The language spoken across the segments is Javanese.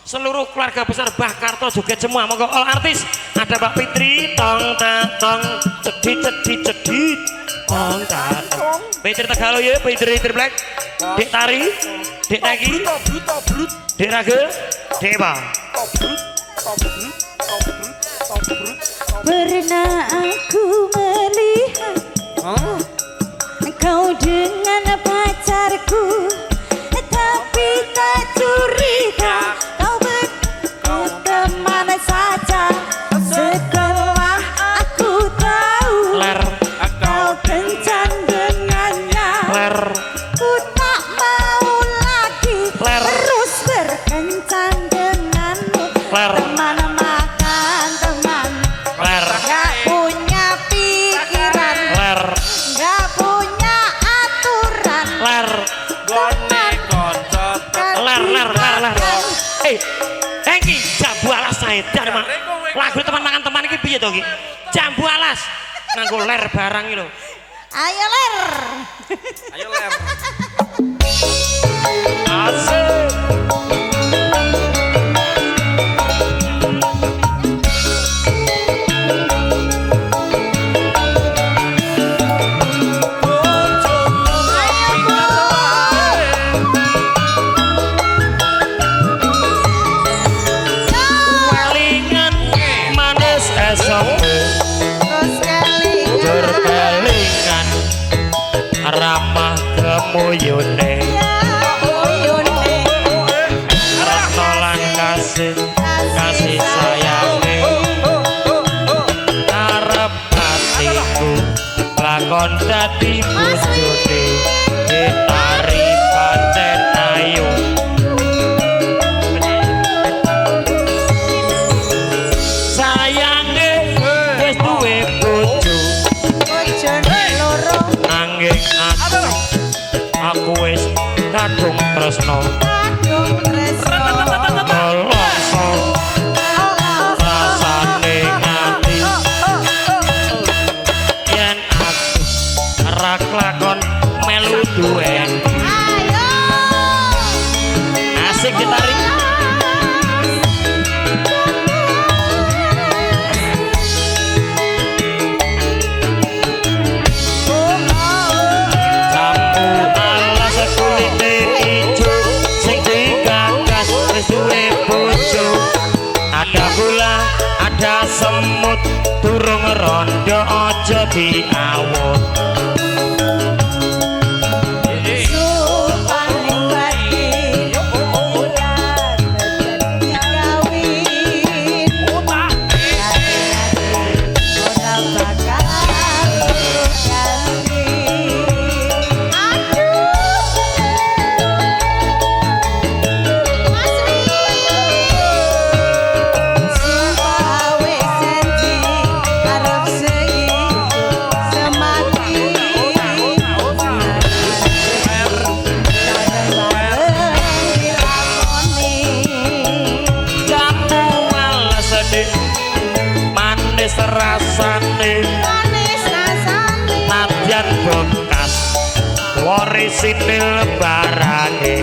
seluruh keluarga besar Bakarto joget semua. Monggo all artis. Ada Mbak Fitri, tong tong, cedit cedit cedit, tong tong. Fitri Tegalo ya, Fitri Triplek, Dek Tari, Dek Tagi, Dek Ragil, Dewa. Pernah aku melihat kau dengan pacarku, tapi tak curiga kau berteman saja. Setelah aku tahu kau kencan dengannya, ku tak mau lagi terus berkencan denganmu. Teman makan teman, gak punya pikiran, gak punya aturan. Hengki jambu alas saedan mak. Lagu teman mangan teman iki piye to iki? Jambu alas nganggo ler barang iki lho. Ayo ler. Ayo ler. Asik. Berkelingan ramah kemuyune retolan kasih sayange arep hatiku lakon dadi bojone ditari pancen ayu sayange wis duwe bojo nanging aku wis kadung tresno nelongso rasane ngati yen aku ora kelakon melu duweni asik ditari ada semut durung rondo aja diawut rasane nadyan bekas warisine lebarane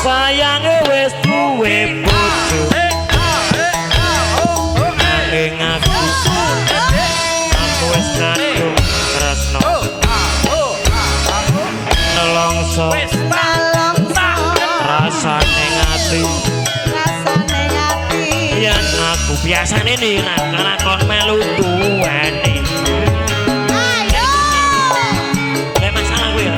sayange wis duwe bojo nanging aku wis kadung tresno nelongso rasane ngati yen aku biasane ning lakon melu duweni ayo le masalah kuwi ya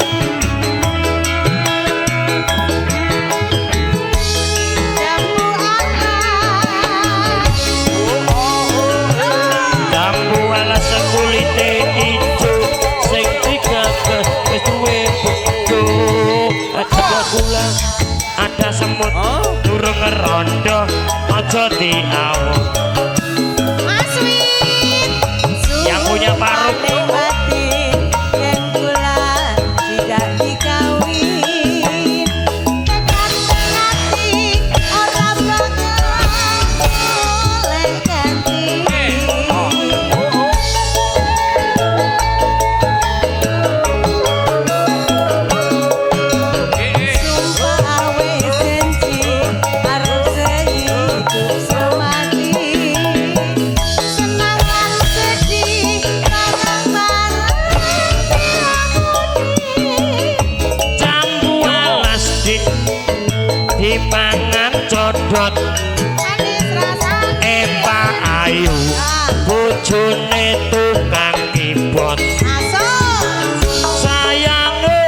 jambu alas kulite ijo sing dikekes wis duwe bojo ada gula ada semut durung rondo aja diawut yang punya parut kipot Manis rasane. Epa Ayu bojone tukang kipot Masuk. sayange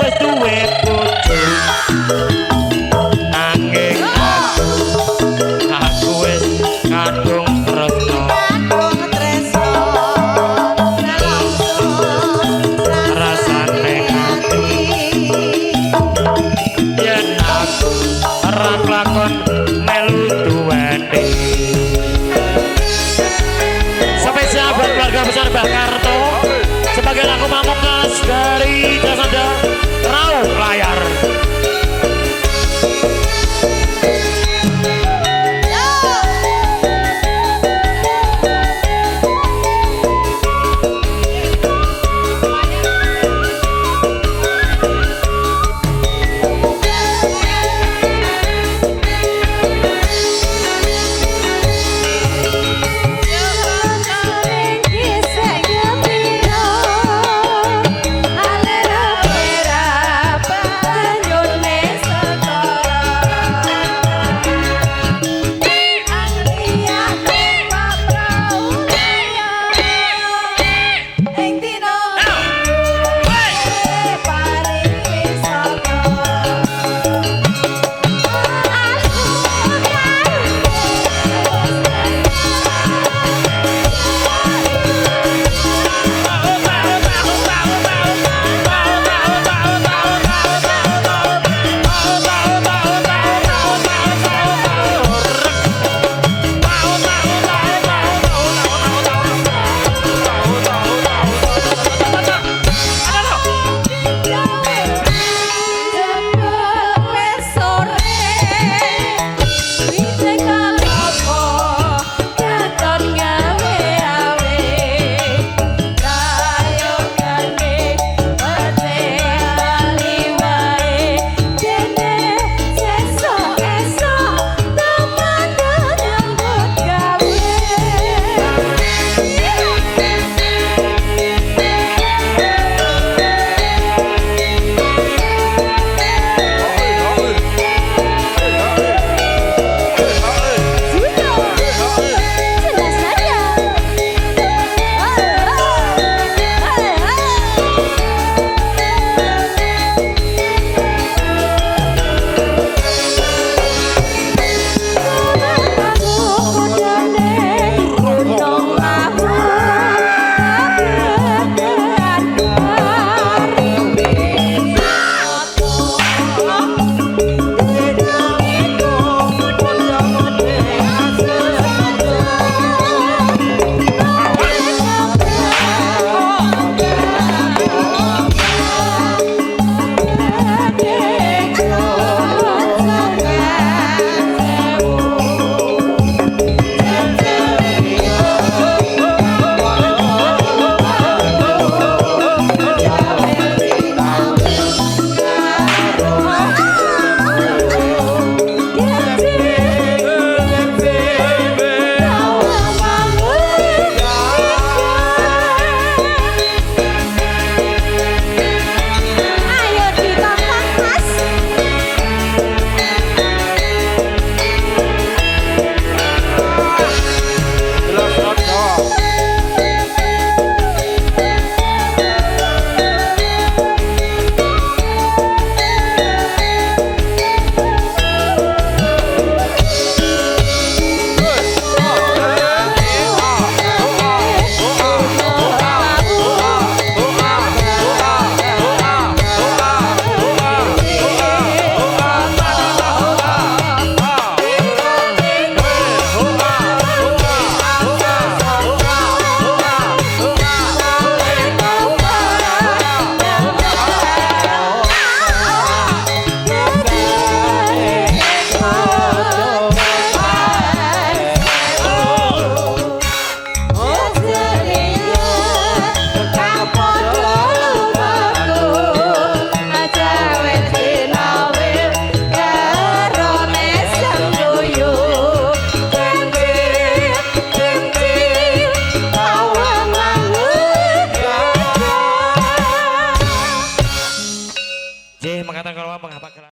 wis duwe bojo nanging aku wis kadung tresno Kadung tresno. rasane ati yen aku ora lakon melu duweni spesial buat keluarga besar Mbah Karto sebagai lagu pamungkas dari Jasada Rauh Layar.